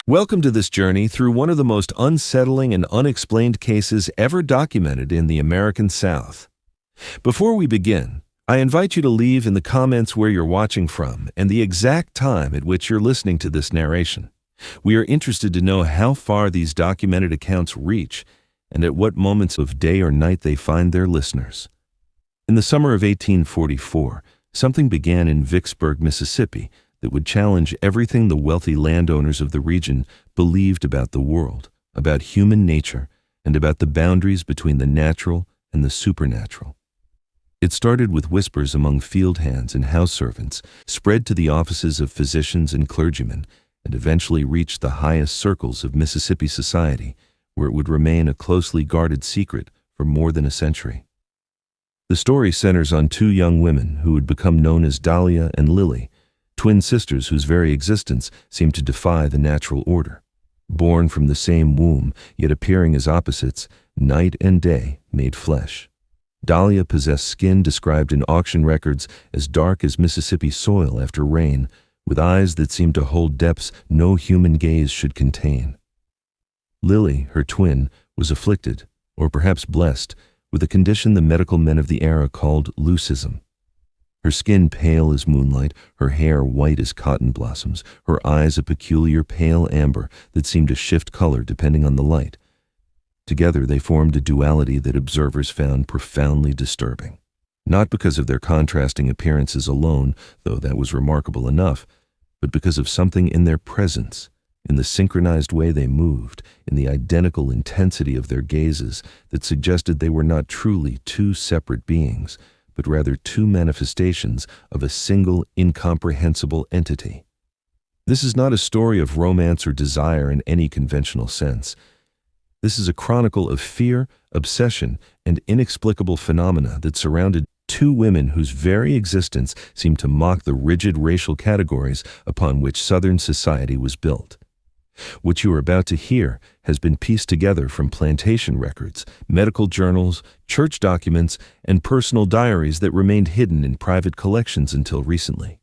Welcome to this journey through one of the most unsettling and unexplained cases ever documented in the American South. Before we begin, I invite you to leave in the comments where you're watching from and the exact time at which you're listening to this narration. We are interested to know how far these documented accounts reach and at what moments of day or night they find their listeners. In the summer of 1844, something began in Vicksburg, Mississippi, that would challenge everything the wealthy landowners of the region believed about the world, about human nature, and about the boundaries between the natural and the supernatural. It started with whispers among field hands and house servants, spread to the offices of physicians and clergymen, and eventually reached the highest circles of Mississippi society, where it would remain a closely guarded secret for more than a century. The story centers on two young women who would become known as Dahlia and Lily, twin sisters whose very existence seemed to defy the natural order. Born from the same womb, yet appearing as opposites, night and day made flesh. Dahlia possessed skin described in auction records as dark as Mississippi soil after rain, with eyes that seemed to hold depths no human gaze should contain. Lily, her twin, was afflicted, or perhaps blessed, with a condition the medical men of the era called leucism. Her skin pale as moonlight, her hair white as cotton blossoms, her eyes a peculiar pale amber that seemed to shift color depending on the light. Together they formed a duality that observers found profoundly disturbing. Not because of their contrasting appearances alone, though that was remarkable enough, but because of something in their presence, in the synchronized way they moved, in the identical intensity of their gazes that suggested they were not truly two separate beings, but rather two manifestations of a single incomprehensible entity. This is not a story of romance or desire in any conventional sense. This is a chronicle of fear, obsession, and inexplicable phenomena that surrounded two women whose very existence seemed to mock the rigid racial categories upon which Southern society was built. What you are about to hear has been pieced together from plantation records, medical journals, church documents, and personal diaries that remained hidden in private collections until recently.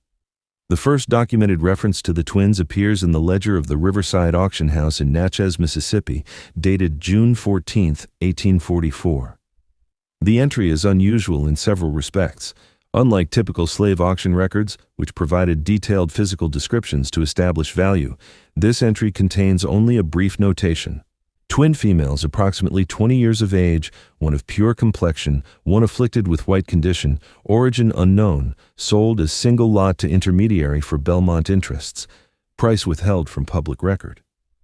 The first documented reference to the twins appears in the ledger of the Riverside Auction House in Natchez, Mississippi, dated June 14, 1844. The entry is unusual in several respects. Unlike typical slave auction records, which provided detailed physical descriptions to establish value, this entry contains only a brief notation. Twin females approximately 20 years of age, one of pure complexion, one afflicted with white condition, origin unknown, sold as single lot to intermediary for Belmont interests, price withheld from public record.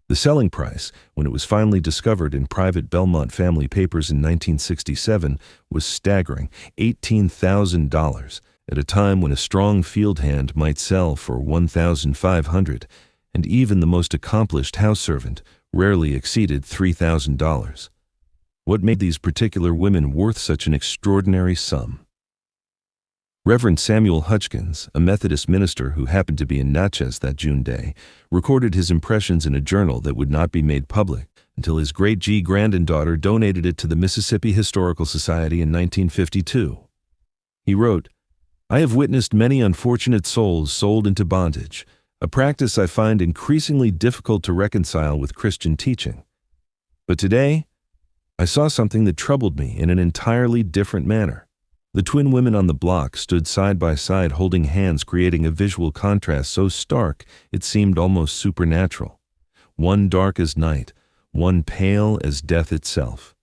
The selling price, when it was finally discovered in private Belmont family papers in 1967, was staggering, $18,000, at a time when a strong field hand might sell for $1,500, and even the most accomplished house servant rarely exceeded $3,000. What made these particular women worth such an extraordinary sum? Reverend Samuel Hutchins, a Methodist minister who happened to be in Natchez that June day, recorded his impressions in a journal that would not be made public until his great-granddaughter donated it to the Mississippi Historical Society in 1952. He wrote, "I have witnessed many unfortunate souls sold into bondage, a practice I find increasingly difficult to reconcile with Christian teaching. But today, I saw something that troubled me in an entirely different manner. The twin women on the block stood side by side holding hands, creating a visual contrast so stark it seemed almost supernatural. One dark as night, one pale as death itself.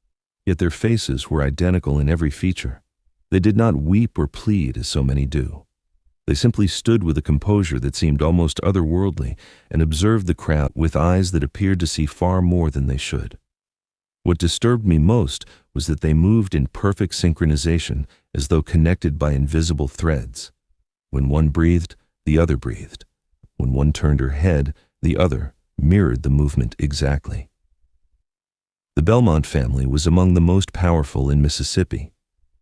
Yet their faces were identical in every feature. They did not weep or plead as so many do. They simply stood with a composure that seemed almost otherworldly and observed the crowd with eyes that appeared to see far more than they should. What disturbed me most was that they moved in perfect synchronization, as though connected by invisible threads. When one breathed, the other breathed. When one turned her head, the other mirrored the movement exactly." The Belmont family was among the most powerful in Mississippi.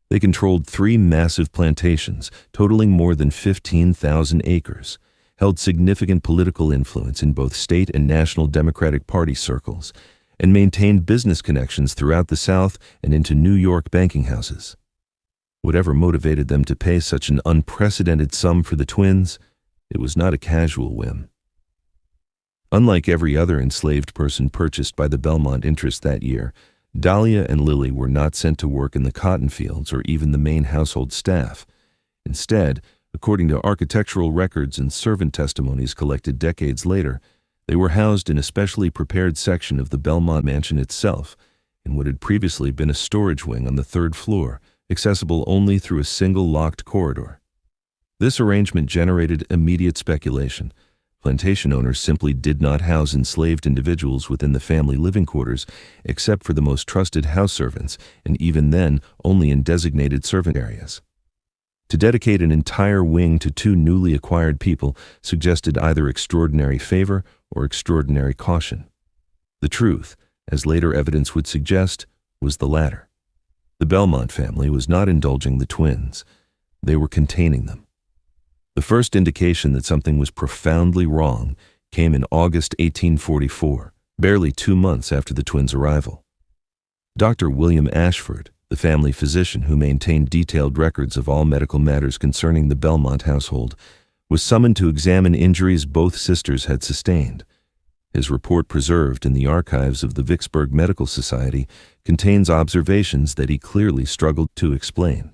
They controlled 3 massive plantations, totaling more than 15,000 acres, held significant political influence in both state and national Democratic Party circles, and maintained business connections throughout the South and into New York banking houses. Whatever motivated them to pay such an unprecedented sum for the twins, it was not a casual whim. Unlike every other enslaved person purchased by the Belmont interest that year, Dahlia and Lily were not sent to work in the cotton fields or even the main household staff. Instead, according to architectural records and servant testimonies collected decades later, they were housed in a specially prepared section of the Belmont mansion itself, in what had previously been a storage wing on the third floor, accessible only through a single locked corridor. This arrangement generated immediate speculation. Plantation owners simply did not house enslaved individuals within the family living quarters, except for the most trusted house servants, and even then only in designated servant areas. To dedicate an entire wing to two newly acquired people suggested either extraordinary favor or extraordinary caution. The truth, as later evidence would suggest, was the latter. The Belmont family was not indulging the twins. They were containing them. The first indication that something was profoundly wrong came in August 1844, barely 2 months after the twins' arrival. Dr. William Ashford, the family physician who maintained detailed records of all medical matters concerning the Belmont household, was summoned to examine injuries both sisters had sustained. His report, preserved in the archives of the Vicksburg Medical Society, contains observations that he clearly struggled to explain.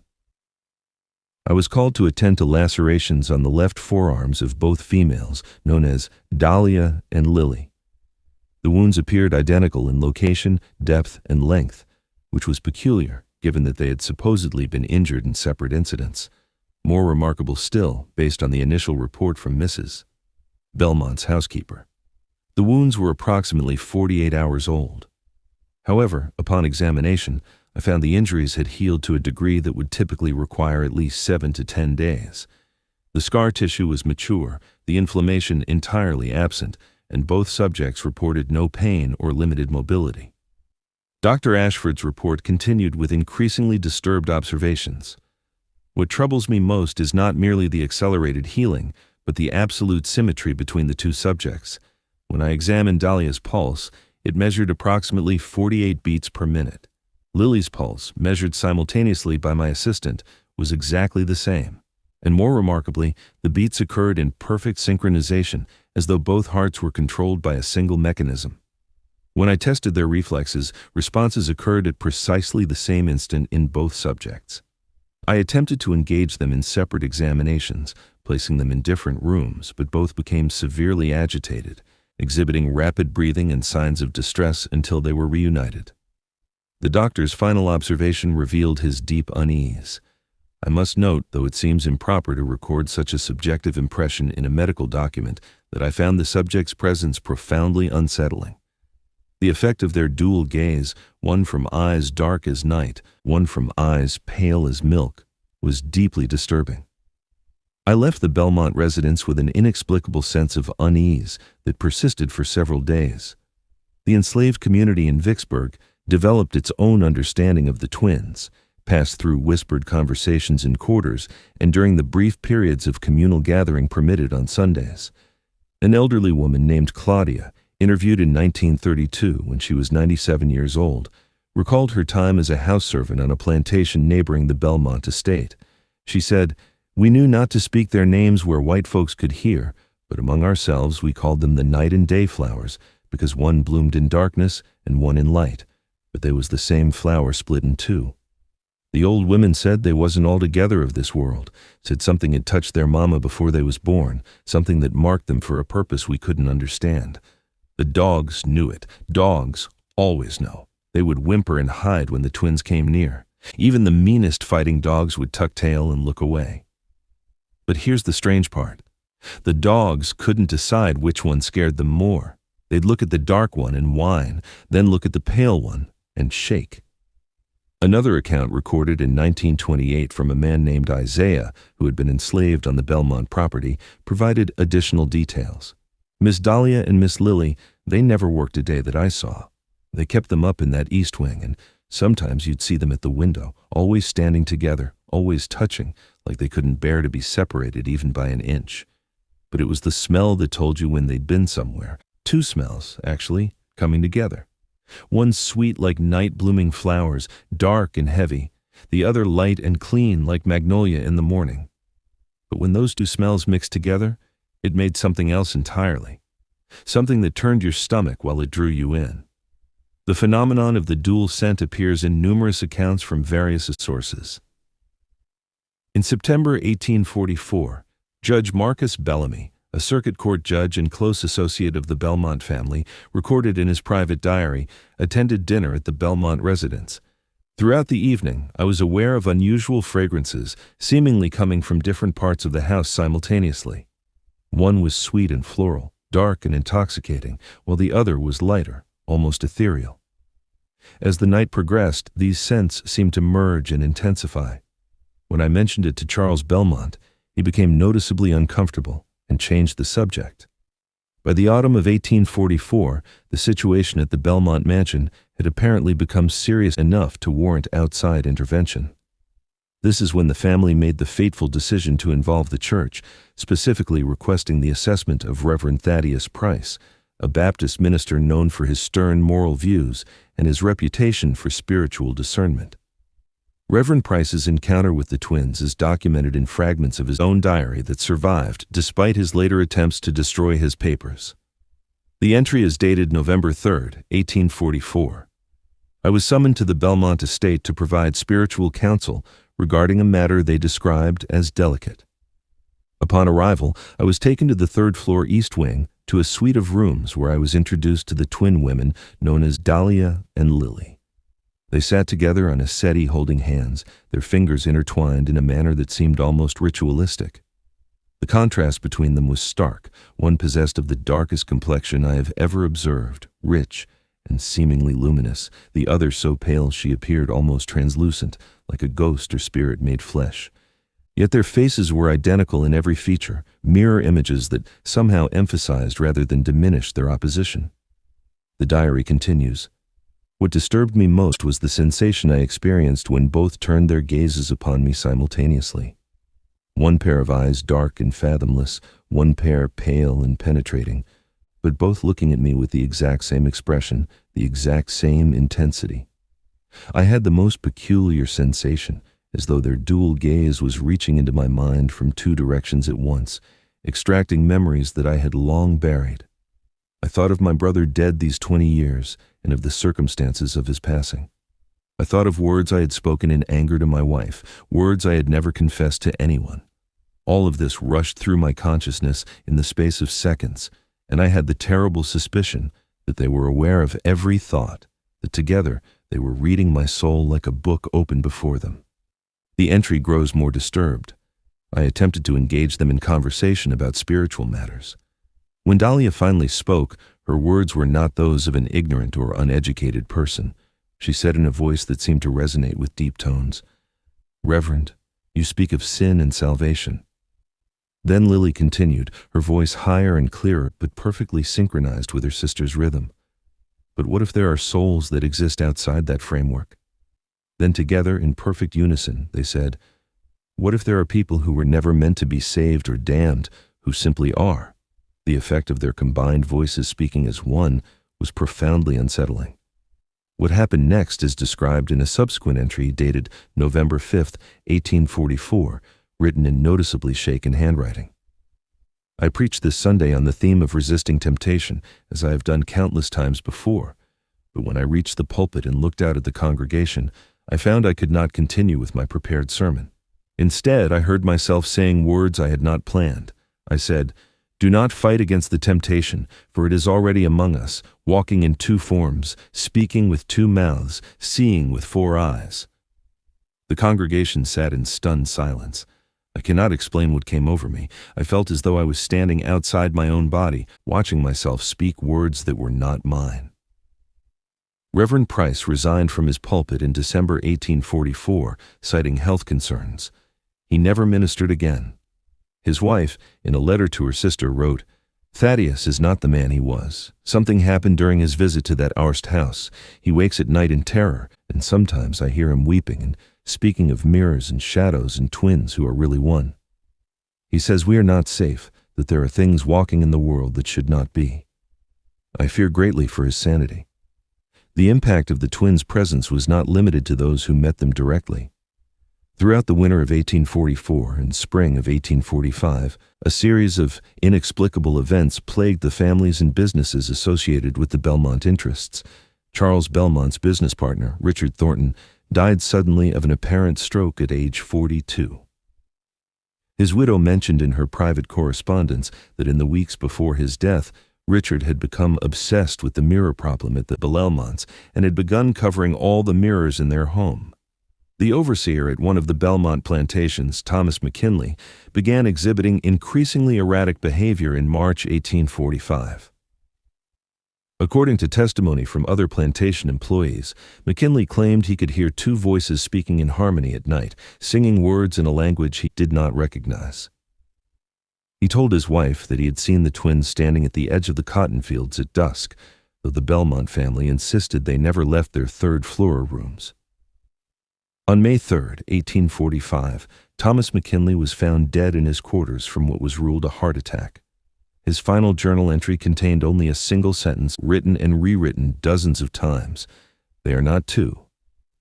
I was called to attend to lacerations on the left forearms of both females, known as Dahlia and Lily. The wounds appeared identical in location, depth, and length, which was peculiar, given that they had supposedly been injured in separate incidents. More remarkable still, based on the initial report from Mrs. Belmont's housekeeper. The wounds were approximately 48 hours old. However, upon examination, I found the injuries had healed to a degree that would typically require at least 7 to 10 days. The scar tissue was mature, the inflammation entirely absent, and both subjects reported no pain or limited mobility. Dr. Ashford's report continued with increasingly disturbed observations. What troubles me most is not merely the accelerated healing, but the absolute symmetry between the two subjects. When I examined Dahlia's pulse, it measured approximately 48 beats per minute. Lily's pulse, measured simultaneously by my assistant, was exactly the same. And more remarkably, the beats occurred in perfect synchronization, as though both hearts were controlled by a single mechanism. When I tested their reflexes, responses occurred at precisely the same instant in both subjects. I attempted to engage them in separate examinations, placing them in different rooms, but both became severely agitated, exhibiting rapid breathing and signs of distress until they were reunited. The doctor's final observation revealed his deep unease. I must note, though it seems improper to record such a subjective impression in a medical document, that I found the subject's presence profoundly unsettling. The effect of their dual gaze, one from eyes dark as night, one from eyes pale as milk, was deeply disturbing. I left the Belmont residence with an inexplicable sense of unease that persisted for several days. The enslaved community in Vicksburg developed its own understanding of the twins, passed through whispered conversations in quarters, and during the brief periods of communal gathering permitted on Sundays. An elderly woman named Claudia, interviewed in 1932 when she was 97 years old, recalled her time as a house servant on a plantation neighboring the Belmont estate. She said, "We knew not to speak their names where white folks could hear, but among ourselves we called them the night and day flowers, because one bloomed in darkness and one in light, but they was the same flower split in two. The old women said they wasn't altogether of this world, said something had touched their mama before they was born, something that marked them for a purpose we couldn't understand. The dogs knew it. Dogs always know. They would whimper and hide when the twins came near. Even the meanest fighting dogs would tuck tail and look away. But here's the strange part. The dogs couldn't decide which one scared them more. They'd look at the dark one and whine, then look at the pale one and shake." Another account recorded in 1928 from a man named Isaiah, who had been enslaved on the Belmont property, provided additional details. Miss Dahlia and Miss Lily, they never worked a day that I saw. They kept them up in that east wing, and sometimes you'd see them at the window, always standing together, always touching, like they couldn't bear to be separated even by an inch. But it was the smell that told you when they'd been somewhere. Two smells, actually, coming together. One sweet like night-blooming flowers, dark and heavy, the other light and clean like magnolia in the morning. But when those two smells mixed together, it made something else entirely. something that turned your stomach while it drew you in. The phenomenon of the dual scent appears in numerous accounts from various sources. In September 1844, Judge Marcus Bellamy, a circuit court judge and close associate of the Belmont family, recorded in his private diary, attended dinner at the Belmont residence. Throughout the evening, I was aware of unusual fragrances, seemingly coming from different parts of the house simultaneously. One was sweet and floral, dark and intoxicating, while the other was lighter, almost ethereal. As the night progressed, these scents seemed to merge and intensify. When I mentioned it to Charles Belmont, he became noticeably uncomfortable and changed the subject. By the autumn of 1844, the situation at the Belmont mansion had apparently become serious enough to warrant outside intervention. This is when the family made the fateful decision to involve the church, specifically requesting the assessment of Reverend Thaddeus Price, a Baptist minister known for his stern moral views and his reputation for spiritual discernment. Reverend Price's encounter with the twins is documented in fragments of his own diary that survived despite his later attempts to destroy his papers. The entry is dated November 3, 1844. I was summoned to the Belmont estate to provide spiritual counsel regarding a matter they described as delicate. Upon arrival, I was taken to the third-floor east wing to a suite of rooms where I was introduced to the twin women known as Dahlia and Lily. They sat together on a settee holding hands, their fingers intertwined in a manner that seemed almost ritualistic. The contrast between them was stark, one possessed of the darkest complexion I have ever observed, rich and seemingly luminous, the other so pale she appeared almost translucent, like a ghost or spirit made flesh. Yet their faces were identical in every feature, mirror images that somehow emphasized rather than diminished their opposition. The diary continues. What disturbed me most was the sensation I experienced when both turned their gazes upon me simultaneously. One pair of eyes dark and fathomless, one pair pale and penetrating, but both looking at me with the exact same expression, the exact same intensity. I had the most peculiar sensation, as though their dual gaze was reaching into my mind from two directions at once, extracting memories that I had long buried. I thought of my brother dead these 20 years and of the circumstances of his passing. I thought of words I had spoken in anger to my wife, words I had never confessed to anyone. All of this rushed through my consciousness in the space of seconds, and I had the terrible suspicion that they were aware of every thought, that together they were reading my soul like a book open before them. The entry grows more disturbed. I attempted to engage them in conversation about spiritual matters. When Dahlia finally spoke, her words were not those of an ignorant or uneducated person. She said in a voice that seemed to resonate with deep tones, "Reverend, you speak of sin and salvation." Then Lily continued, her voice higher and clearer, but perfectly synchronized with her sister's rhythm. "But what if there are souls that exist outside that framework?" Then together, in perfect unison, they said, "What if there are people who were never meant to be saved or damned, who simply are?" The effect of their combined voices speaking as one was profoundly unsettling. What happened next is described in a subsequent entry dated November 5, 1844, written in noticeably shaken handwriting. I preached this Sunday on the theme of resisting temptation, as I have done countless times before, but when I reached the pulpit and looked out at the congregation, I found I could not continue with my prepared sermon. Instead, I heard myself saying words I had not planned. I said, "Do not fight against the temptation, for it is already among us, walking in two forms, speaking with two mouths, seeing with four eyes." The congregation sat in stunned silence. I cannot explain what came over me. I felt as though I was standing outside my own body, watching myself speak words that were not mine. Reverend Price resigned from his pulpit in December 1844, citing health concerns. He never ministered again. His wife, in a letter to her sister, wrote, "Thaddeus is not the man he was. Something happened during his visit to that Arsed house. He wakes at night in terror, and sometimes I hear him weeping and speaking of mirrors and shadows and twins who are really one. He says we are not safe, that there are things walking in the world that should not be. I fear greatly for his sanity." The impact of the twins' presence was not limited to those who met them directly. Throughout the winter of 1844 and spring of 1845, a series of inexplicable events plagued the families and businesses associated with the Belmont interests. Charles Belmont's business partner, Richard Thornton, died suddenly of an apparent stroke at age 42. His widow mentioned in her private correspondence that in the weeks before his death, Richard had become obsessed with the mirror problem at the Belmonts and had begun covering all the mirrors in their home. The overseer at one of the Belmont plantations, Thomas McKinley, began exhibiting increasingly erratic behavior in March 1845. According to testimony from other plantation employees, McKinley claimed he could hear two voices speaking in harmony at night, singing words in a language he did not recognize. He told his wife that he had seen the twins standing at the edge of the cotton fields at dusk, though the Belmont family insisted they never left their third-floor rooms. On May 3, 1845, Thomas McKinley was found dead in his quarters from what was ruled a heart attack. His final journal entry contained only a single sentence, written and rewritten dozens of times. "They are not two.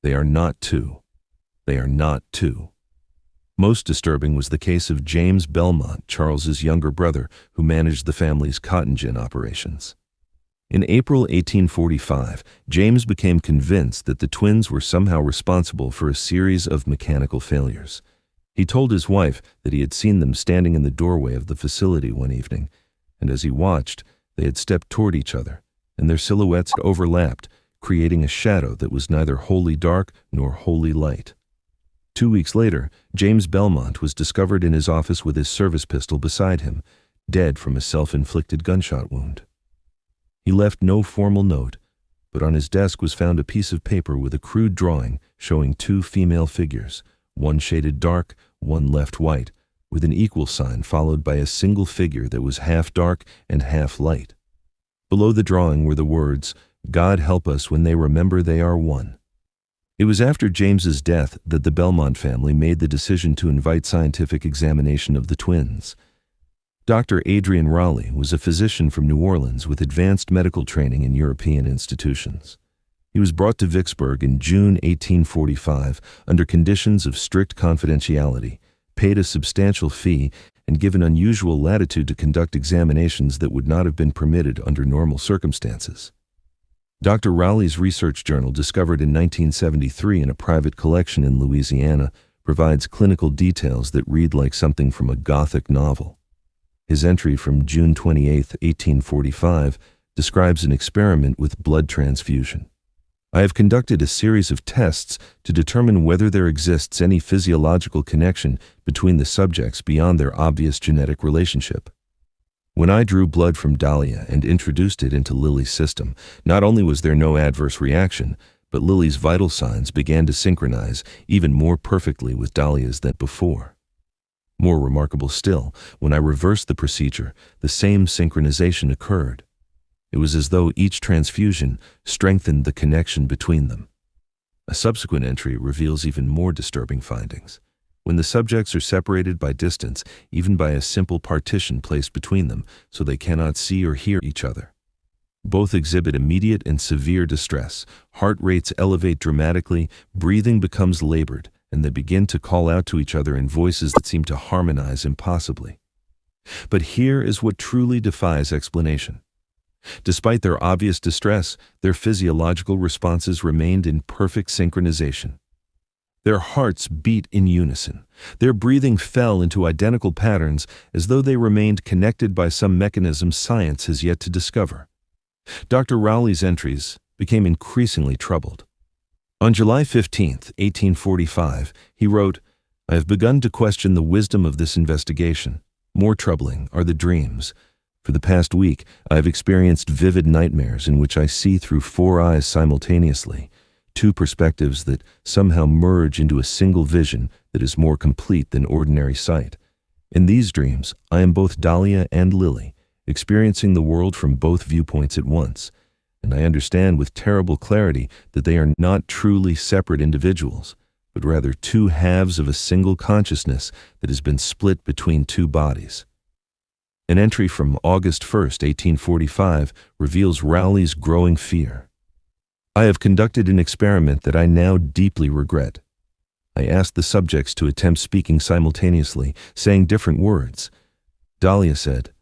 They are not two. They are not two." Most disturbing was the case of James Belmont, Charles's younger brother, who managed the family's cotton gin operations. In April 1845, James became convinced that the twins were somehow responsible for a series of mechanical failures. He told his wife that he had seen them standing in the doorway of the facility one evening, and as he watched, they had stepped toward each other, and their silhouettes had overlapped, creating a shadow that was neither wholly dark nor wholly light. 2 weeks later, James Belmont was discovered in his office with his service pistol beside him, dead from a self-inflicted gunshot wound. He left no formal note, but on his desk was found a piece of paper with a crude drawing showing two female figures, one shaded dark, one left white, with an equal sign followed by a single figure that was half dark and half light. Below the drawing were the words, "God help us when they remember they are one." It was after James's death that the Belmont family made the decision to invite scientific examination of the twins. Dr. Adrian Raleigh was a physician from New Orleans with advanced medical training in European institutions. He was brought to Vicksburg in June 1845 under conditions of strict confidentiality, paid a substantial fee, and given unusual latitude to conduct examinations that would not have been permitted under normal circumstances. Dr. Raleigh's research journal, discovered in 1973 in a private collection in Louisiana, provides clinical details that read like something from a Gothic novel. His entry from June 28, 1845, describes an experiment with blood transfusion. "I have conducted a series of tests to determine whether there exists any physiological connection between the subjects beyond their obvious genetic relationship. When I drew blood from Dahlia and introduced it into Lily's system, not only was there no adverse reaction, but Lily's vital signs began to synchronize even more perfectly with Dahlia's than before. More remarkable still, when I reversed the procedure, the same synchronization occurred. It was as though each transfusion strengthened the connection between them." A subsequent entry reveals even more disturbing findings. When the subjects are separated by distance, even by a simple partition placed between them, so they cannot see or hear each other, both exhibit immediate and severe distress. Heart rates elevate dramatically, breathing becomes labored, and they begin to call out to each other in voices that seem to harmonize impossibly. But here is what truly defies explanation. Despite their obvious distress, their physiological responses remained in perfect synchronization. Their hearts beat in unison. Their breathing fell into identical patterns as though they remained connected by some mechanism science has yet to discover. Dr. Rowley's entries became increasingly troubled. On July 15, 1845, he wrote, "I have begun to question the wisdom of this investigation. More troubling are the dreams. For the past week, I have experienced vivid nightmares in which I see through 4 eyes simultaneously, 2 perspectives that somehow merge into a single vision that is more complete than ordinary sight. In these dreams, I am both Dahlia and Lily, experiencing the world from both viewpoints at once. And I understand with terrible clarity that they are not truly separate individuals, but rather 2 halves of a single consciousness that has been split between 2 bodies." An entry from August 1, 1845, reveals Rowley's growing fear. "I have conducted an experiment that I now deeply regret. I asked the subjects to attempt speaking simultaneously, saying different words. Dahlia said,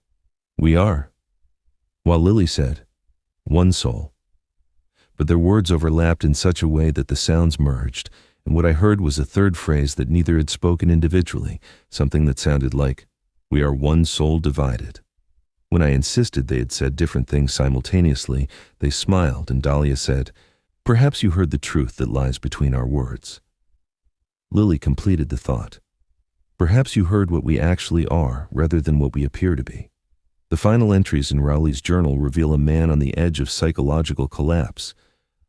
"We are," while Lily said, "One soul." But their words overlapped in such a way that the sounds merged, and what I heard was a third phrase that neither had spoken individually, something that sounded like, "We are one soul divided." When I insisted they had said different things simultaneously, they smiled, and Dahlia said, "Perhaps you heard the truth that lies between our words." Lily completed the thought. "Perhaps you heard what we actually are rather than what we appear to be." The final entries in Rowley's journal reveal a man on the edge of psychological collapse.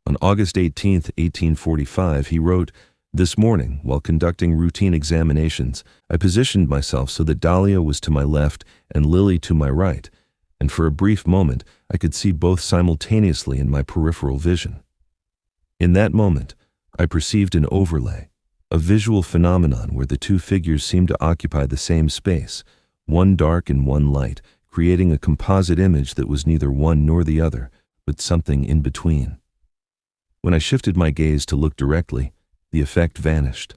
On August 18, 1845, he wrote, "This morning, while conducting routine examinations, I positioned myself so that Dahlia was to my left and Lily to my right, and for a brief moment I could see both simultaneously in my peripheral vision. In that moment, I perceived an overlay, a visual phenomenon where the two figures seemed to occupy the same space, one dark and one light, creating a composite image that was neither one nor the other, but something in between. When I shifted my gaze to look directly, the effect vanished.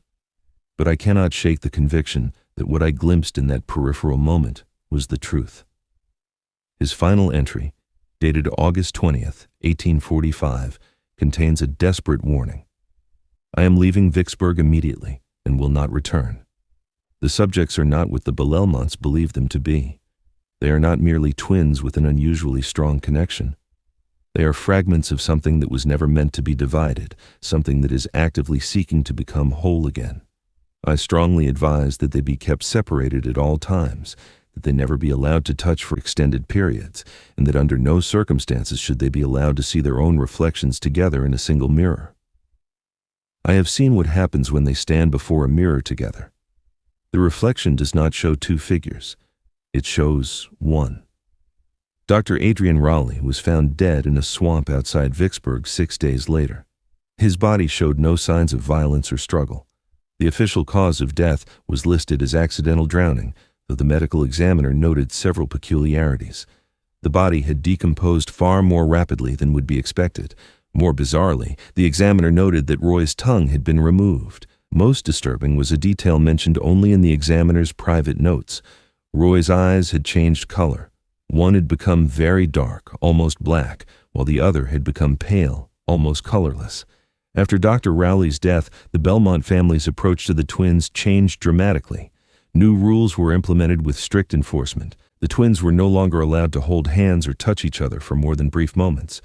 But I cannot shake the conviction that what I glimpsed in that peripheral moment was the truth." His final entry, dated August 20th, 1845, contains a desperate warning. "I am leaving Vicksburg immediately and will not return. The subjects are not what the Belmonts believe them to be. They are not merely twins with an unusually strong connection. They are fragments of something that was never meant to be divided, something that is actively seeking to become whole again. I strongly advise that they be kept separated at all times, that they never be allowed to touch for extended periods, and that under no circumstances should they be allowed to see their own reflections together in a single mirror. I have seen what happens when they stand before a mirror together. The reflection does not show two figures. It shows one." Dr. Adrian Rowley was found dead in a swamp outside Vicksburg 6 days later. His body showed no signs of violence or struggle. The official cause of death was listed as accidental drowning, though the medical examiner noted several peculiarities. The body had decomposed far more rapidly than would be expected. More bizarrely, the examiner noted that Roy's tongue had been removed. Most disturbing was a detail mentioned only in the examiner's private notes. Roy's eyes had changed color. One had become very dark, almost black, while the other had become pale, almost colorless. After Dr. Rowley's death, the Belmont family's approach to the twins changed dramatically. New rules were implemented with strict enforcement. The twins were no longer allowed to hold hands or touch each other for more than brief moments.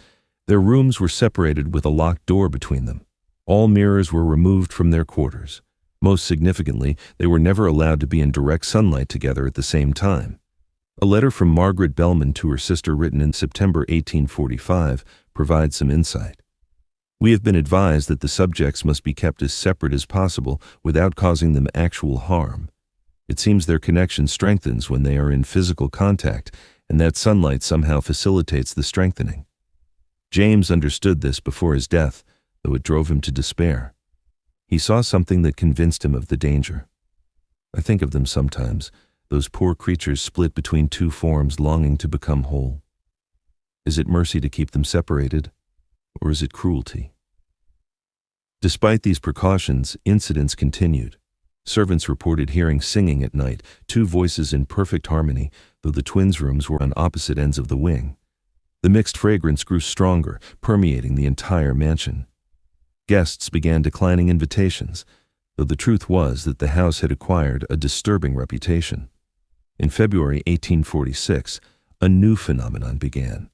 Their rooms were separated with a locked door between them. All mirrors were removed from their quarters. Most significantly, they were never allowed to be in direct sunlight together at the same time. A letter from Margaret Bellman to her sister written in September 1845 provides some insight. "We have been advised that the subjects must be kept as separate as possible without causing them actual harm. It seems their connection strengthens when they are in physical contact, and that sunlight somehow facilitates the strengthening. James understood this before his death, though it drove him to despair. He saw something that convinced him of the danger. I think of them sometimes, those poor creatures split between two forms longing to become whole. Is it mercy to keep them separated, or is it cruelty?" Despite these precautions, incidents continued. Servants reported hearing singing at night, two voices in perfect harmony, though the twins' rooms were on opposite ends of the wing. The mixed fragrance grew stronger, permeating the entire mansion. Guests began declining invitations, though the truth was that the house had acquired a disturbing reputation. In February 1846, a new phenomenon began.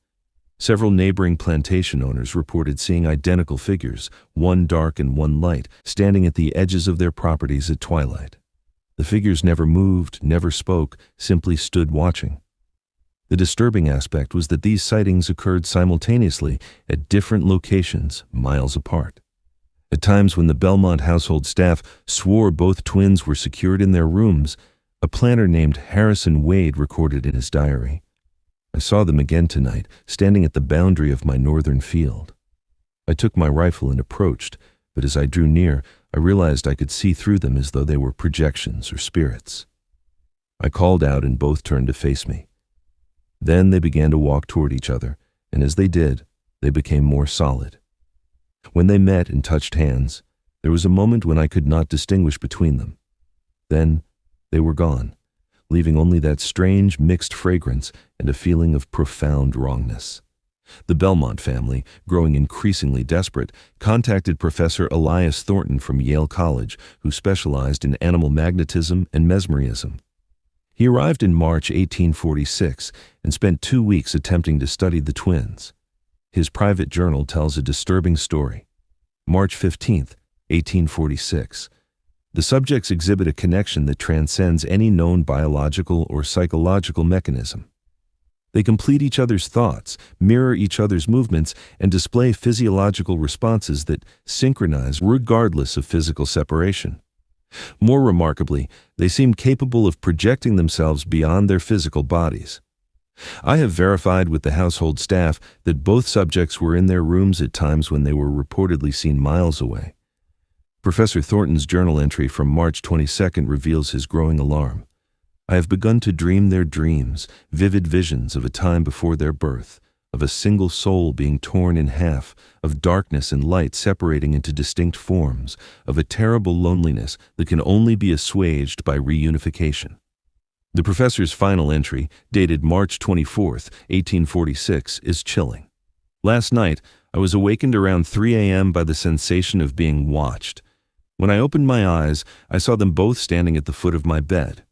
Several neighboring plantation owners reported seeing identical figures, one dark and one light, standing at the edges of their properties at twilight. The figures never moved, never spoke, simply stood watching. The disturbing aspect was that these sightings occurred simultaneously at different locations, miles apart. At times when the Belmont household staff swore both twins were secured in their rooms, a planter named Harrison Wade recorded in his diary, "I saw them again tonight, standing at the boundary of my northern field. I took my rifle and approached, but as I drew near, I realized I could see through them as though they were projections or spirits. I called out and both turned to face me. Then they began to walk toward each other, and as they did, they became more solid. When they met and touched hands, There was a moment when I could not distinguish between them. Then they were gone, leaving only that strange mixed fragrance and a feeling of profound wrongness. The Belmont family, growing increasingly desperate, contacted Professor Elias Thornton from Yale College, who specialized in animal magnetism and mesmerism. He arrived in March 1846 and spent 2 weeks attempting to study the twins. His private journal tells a disturbing story. March 15, 1846. The subjects exhibit a connection that transcends any known biological or psychological mechanism. They complete each other's thoughts, mirror each other's movements, and display physiological responses that synchronize regardless of physical separation. More remarkably, they seem capable of projecting themselves beyond their physical bodies. I have verified with the household staff that both subjects were in their rooms at times when they were reportedly seen miles away. Professor Thornton's journal entry from March 22 reveals his growing alarm. I have begun to dream their dreams, vivid visions of a time before their birth, of a single soul being torn in half, of darkness and light separating into distinct forms, of a terrible loneliness that can only be assuaged by reunification. The professor's final entry, dated March 24, 1846, is chilling. Last night, I was awakened around 3 a.m. by the sensation of being watched. When I opened my eyes, I saw them both standing at the foot of my bed.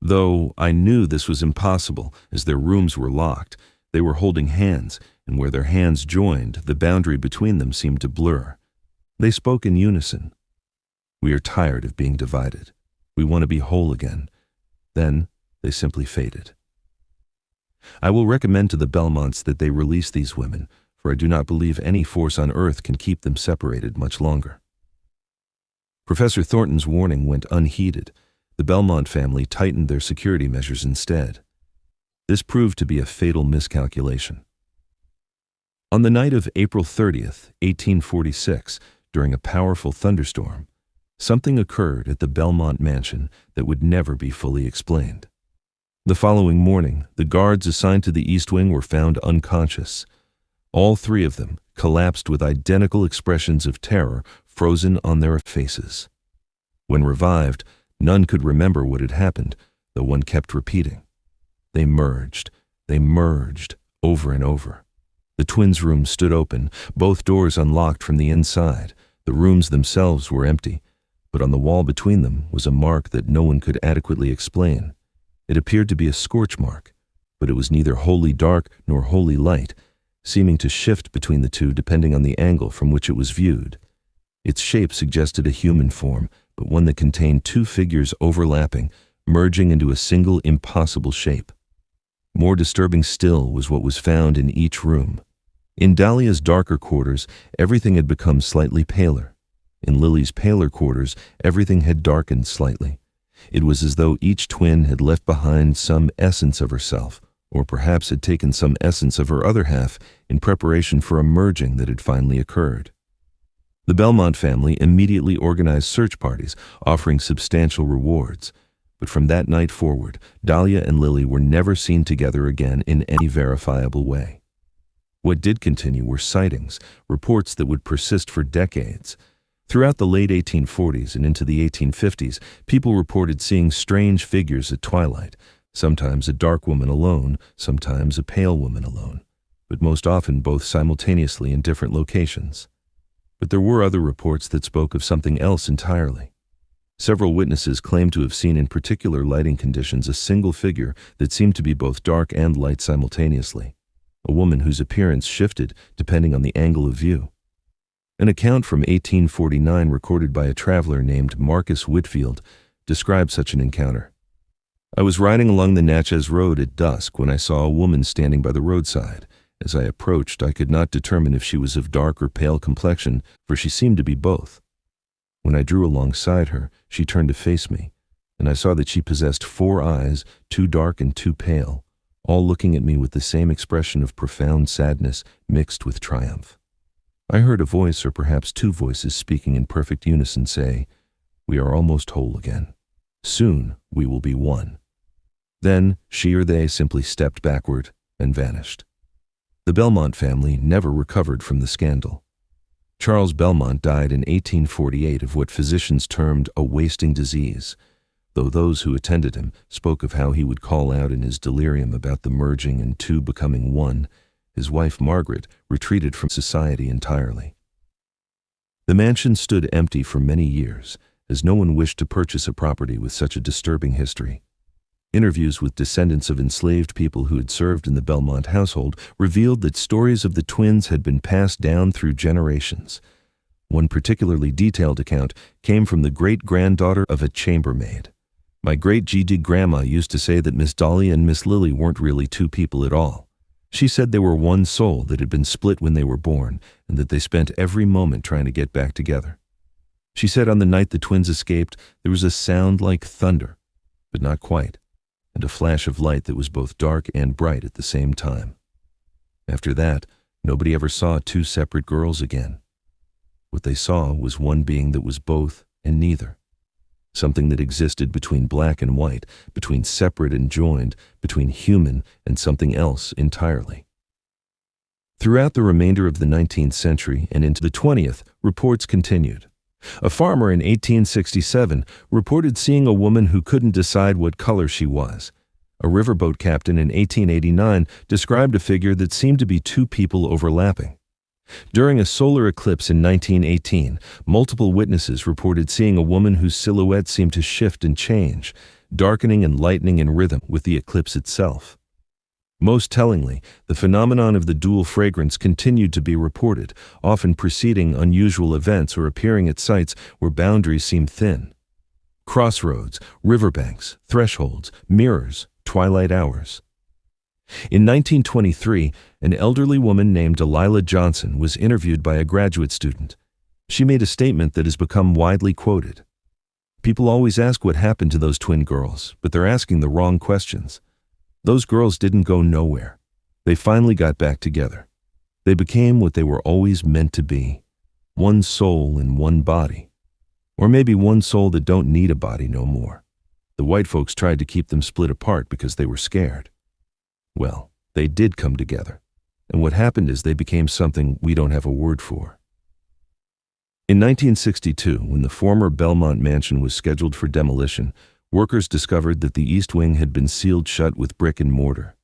Though I knew this was impossible, as their rooms were locked, they were holding hands, and where their hands joined, the boundary between them seemed to blur. They spoke in unison. "We are tired of being divided. We want to be whole again." Then they simply faded. I will recommend to the Belmonts that they release these women, for I do not believe any force on earth can keep them separated much longer. Professor Thornton's warning went unheeded. The Belmont family tightened their security measures instead. This proved to be a fatal miscalculation. On the night of April 30, 1846, during a powerful thunderstorm, something occurred at the Belmont mansion that would never be fully explained. The following morning, the guards assigned to the East Wing were found unconscious. All three of them collapsed with identical expressions of terror frozen on their faces. When revived, none could remember what had happened, though one kept repeating. They merged, over and over. The twins' room stood open, both doors unlocked from the inside. The rooms themselves were empty, but on the wall between them was a mark that no one could adequately explain. It appeared to be a scorch mark, but it was neither wholly dark nor wholly light, seeming to shift between the two depending on the angle from which it was viewed. Its shape suggested a human form, but one that contained two figures overlapping, merging into a single impossible shape. More disturbing still was what was found in each room. In Dahlia's darker quarters, everything had become slightly paler. In Lily's paler quarters, everything had darkened slightly. It was as though each twin had left behind some essence of herself, or perhaps had taken some essence of her other half in preparation for a merging that had finally occurred. The Belmont family immediately organized search parties, offering substantial rewards. But from that night forward, Dahlia and Lily were never seen together again in any verifiable way. What did continue were sightings, reports that would persist for decades. Throughout the late 1840s and into the 1850s, people reported seeing strange figures at twilight, sometimes a dark woman alone, sometimes a pale woman alone, but most often both simultaneously in different locations. But there were other reports that spoke of something else entirely. Several witnesses claimed to have seen in particular lighting conditions a single figure that seemed to be both dark and light simultaneously, a woman whose appearance shifted depending on the angle of view. An account from 1849 recorded by a traveler named Marcus Whitfield describes such an encounter. "I was riding along the Natchez Road at dusk when I saw a woman standing by the roadside. As I approached, I could not determine if she was of dark or pale complexion, for she seemed to be both. When I drew alongside her, she turned to face me, and I saw that she possessed 4 eyes, 2 dark and 2 pale, all looking at me with the same expression of profound sadness mixed with triumph. I heard a voice, or perhaps 2 voices, speaking in perfect unison say, 'We are almost whole again. Soon we will be one.' Then she or they simply stepped backward and vanished." The Belmont family never recovered from the scandal. Charles Belmont died in 1848 of what physicians termed a wasting disease, though those who attended him spoke of how he would call out in his delirium about the merging and two becoming one. His wife, Margaret, retreated from society entirely. The mansion stood empty for many years, as no one wished to purchase a property with such a disturbing history. Interviews with descendants of enslaved people who had served in the Belmont household revealed that stories of the twins had been passed down through generations. One particularly detailed account came from the great-granddaughter of a chambermaid. "My great-grandma used to say that Miss Dolly and Miss Lily weren't really two people at all. She said they were one soul that had been split when they were born, and that they spent every moment trying to get back together. She said on the night the twins escaped, there was a sound like thunder, but not quite, and a flash of light that was both dark and bright at the same time. After that, nobody ever saw two separate girls again. What they saw was one being that was both and neither. Something that existed between black and white, between separate and joined, between human and something else entirely." Throughout the remainder of the 19th century and into the 20th, reports continued. A farmer in 1867 reported seeing a woman who couldn't decide what color she was. A riverboat captain in 1889 described a figure that seemed to be two people overlapping. During a solar eclipse in 1918, multiple witnesses reported seeing a woman whose silhouette seemed to shift and change, darkening and lightening in rhythm with the eclipse itself. Most tellingly, the phenomenon of the dual fragrance continued to be reported, often preceding unusual events or appearing at sites where boundaries seemed thin. Crossroads, riverbanks, thresholds, mirrors, twilight hours. In 1923, an elderly woman named Delilah Johnson was interviewed by a graduate student. She made a statement that has become widely quoted. "People always ask what happened to those twin girls, but they're asking the wrong questions. Those girls didn't go nowhere. They finally got back together. They became what they were always meant to be, one soul in one body. Or maybe one soul that don't need a body no more. The white folks tried to keep them split apart because they were scared. Well, they did come together, and what happened is they became something we don't have a word for." In 1962, when the former Belmont mansion was scheduled for demolition, workers discovered that the east wing had been sealed shut with brick and mortar.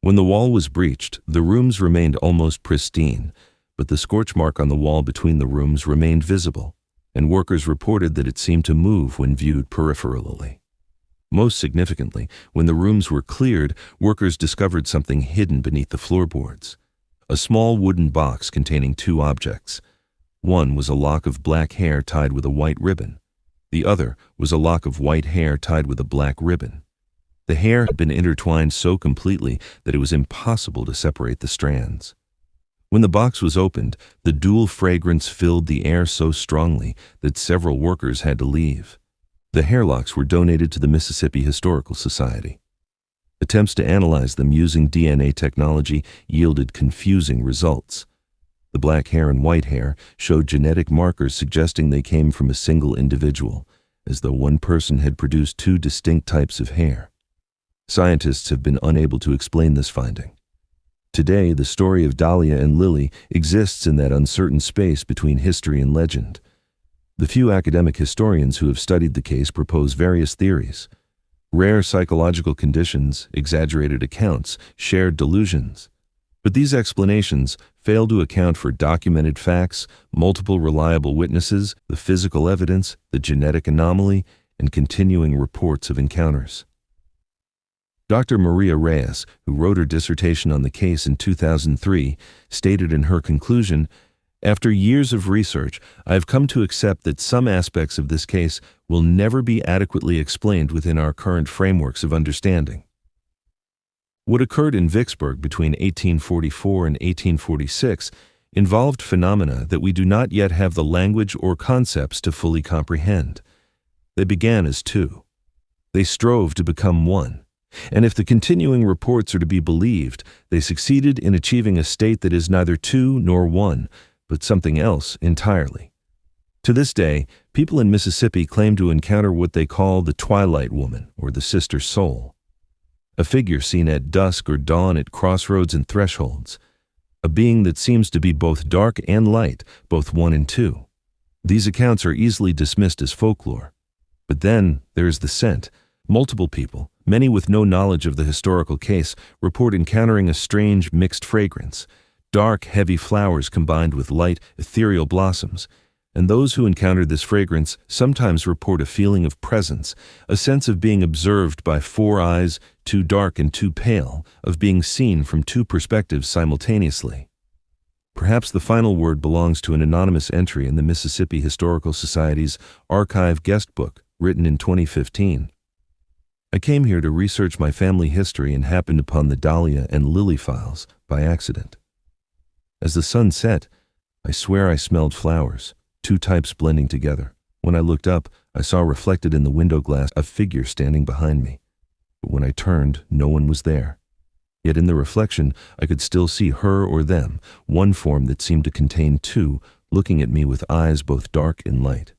When the wall was breached, the rooms remained almost pristine, but the scorch mark on the wall between the rooms remained visible, and workers reported that it seemed to move when viewed peripherally. Most significantly, when the rooms were cleared, workers discovered something hidden beneath the floorboards. A small wooden box containing two objects. One was a lock of black hair tied with a white ribbon. The other was a lock of white hair tied with a black ribbon. The hair had been intertwined so completely that it was impossible to separate the strands. When the box was opened, the dual fragrance filled the air so strongly that several workers had to leave. The hairlocks were donated to the Mississippi Historical Society. Attempts to analyze them using DNA technology yielded confusing results. The black hair and white hair showed genetic markers suggesting they came from a single individual, as though one person had produced two distinct types of hair. Scientists have been unable to explain this finding. Today, the story of Dahlia and Lily exists in that uncertain space between history and legend. The few academic historians who have studied the case propose various theories. Rare psychological conditions, exaggerated accounts, shared delusions. But these explanations fail to account for documented facts, multiple reliable witnesses, the physical evidence, the genetic anomaly, and continuing reports of encounters. Dr. Maria Reyes, who wrote her dissertation on the case in 2003, stated in her conclusion, "After years of research, I have come to accept that some aspects of this case will never be adequately explained within our current frameworks of understanding." What occurred in Vicksburg between 1844 and 1846 involved phenomena that we do not yet have the language or concepts to fully comprehend. They began as two. They strove to become one. And if the continuing reports are to be believed, they succeeded in achieving a state that is neither two nor one, but something else entirely. To this day, people in Mississippi claim to encounter what they call the Twilight Woman, or the Sister Soul. A figure seen at dusk or dawn at crossroads and thresholds. a being that seems to be both dark and light, both one and two. These accounts are easily dismissed as folklore. But then there is the scent. Multiple people, many with no knowledge of the historical case, report encountering a strange mixed fragrance, dark, heavy flowers combined with light, ethereal blossoms. And those who encountered this fragrance sometimes report a feeling of presence, a sense of being observed by four eyes, too dark and too pale, of being seen from two perspectives simultaneously. Perhaps the final word belongs to an anonymous entry in the Mississippi Historical Society's archive guest book, written in 2015. I came here to research my family history and happened upon the Dahlia and Lily files by accident. As the sun set, I swear I smelled flowers, two types blending together. When I looked up, I saw reflected in the window glass a figure standing behind me. But when I turned, no one was there. Yet in the reflection, I could still see her or them, one form that seemed to contain two, looking at me with eyes both dark and light.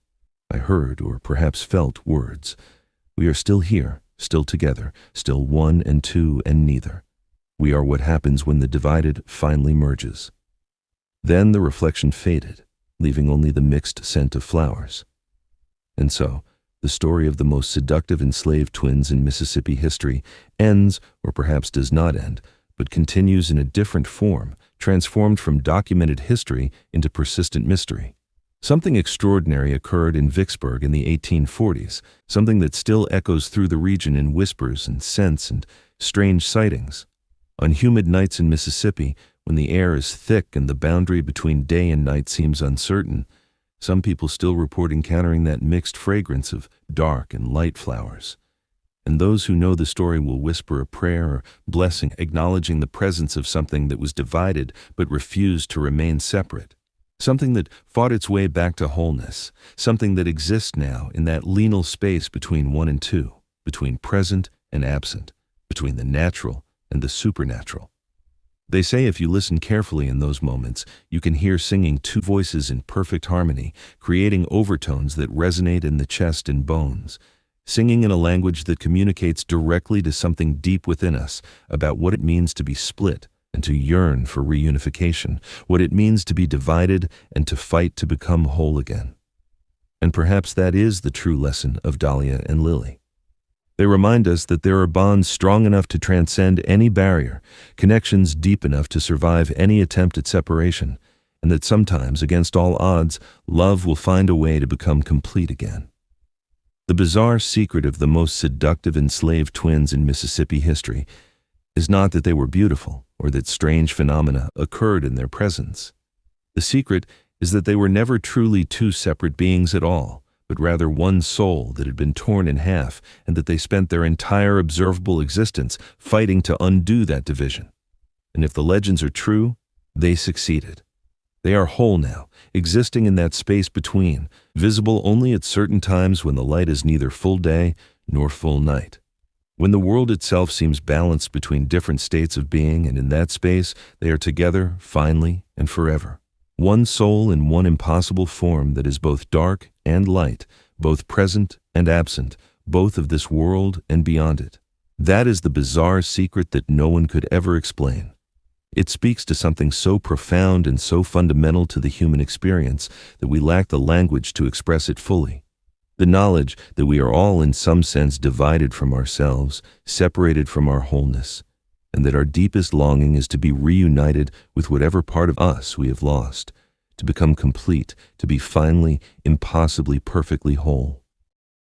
I heard, or perhaps felt, words. We are still here, still together, still one and two and neither. We are what happens when the divided finally merges. Then the reflection faded, leaving only the mixed scent of flowers. And so, the story of the most seductive enslaved twins in Mississippi history ends, or perhaps does not end, but continues in a different form, transformed from documented history into persistent mystery. Something extraordinary occurred in Vicksburg in the 1840s, something that still echoes through the region in whispers and scents and strange sightings. On humid nights in Mississippi, when the air is thick and the boundary between day and night seems uncertain, some people still report encountering that mixed fragrance of dark and light flowers. And those who know the story will whisper a prayer or blessing, acknowledging the presence of something that was divided but refused to remain separate. Something that fought its way back to wholeness, something that exists now in that liminal space between one and two, between present and absent, between the natural and the supernatural. They say if you listen carefully in those moments, you can hear singing two voices in perfect harmony, creating overtones that resonate in the chest and bones, singing in a language that communicates directly to something deep within us about what it means to be split and to yearn for reunification, what it means to be divided and to fight to become whole again. And perhaps that is the true lesson of Dahlia and Lily. They remind us that there are bonds strong enough to transcend any barrier, connections deep enough to survive any attempt at separation, and that sometimes, against all odds, love will find a way to become complete again. The bizarre secret of the most seductive enslaved twins in Mississippi history is not that they were beautiful or that strange phenomena occurred in their presence. The secret is that they were never truly two separate beings at all, but rather one soul that had been torn in half, and that they spent their entire observable existence fighting to undo that division. And if the legends are true, they succeeded. They are whole now, existing in that space between, visible only at certain times when the light is neither full day nor full night. When the world itself seems balanced between different states of being, and in that space they are together finally and forever. One soul in one impossible form that is both dark and light, both present and absent, both of this world and beyond it. That is the bizarre secret that no one could ever explain. It speaks to something so profound and so fundamental to the human experience that we lack the language to express it fully. The knowledge that we are all in some sense divided from ourselves, separated from our wholeness, and that our deepest longing is to be reunited with whatever part of us we have lost, to become complete, to be finally, impossibly, perfectly whole.